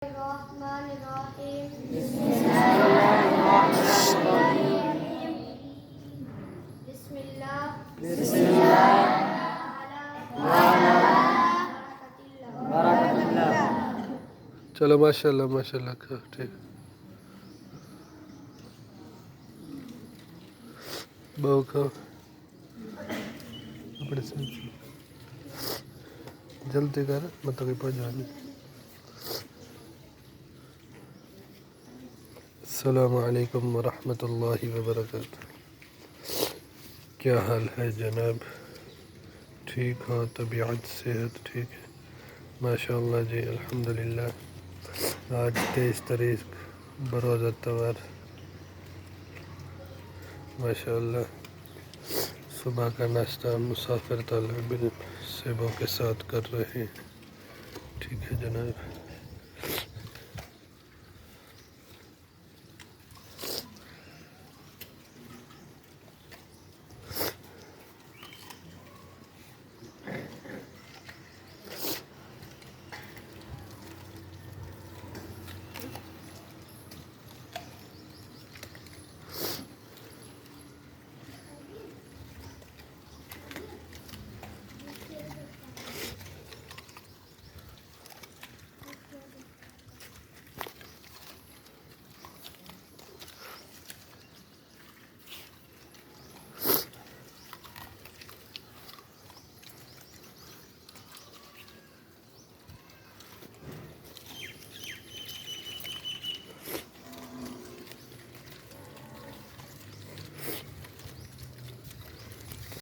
الرحمن الرحیم بسم الله الرحمن الرحیم بسم اللہ بسم الله وعلى برکت اللہ. چلو ماشاءاللہ ماشاءاللہ ٹھیک بہو کھاؤ اپنے سے جلدی کر مطلب کہ پہنچ جانے. السلام علیکم ورحمۃ اللہ وبرکاتہ. کیا حال ہے جناب؟ ٹھیک ہو؟ طبیعت صحت ٹھیک ہے؟ ماشاءاللہ جی الحمدللہ. آج 23 تاریخ بروز اتوار ماشاءاللہ. صبح کا ناشتہ مسافر طالب علم سیبوں کے ساتھ کر رہے ہیں. ٹھیک ہے جناب.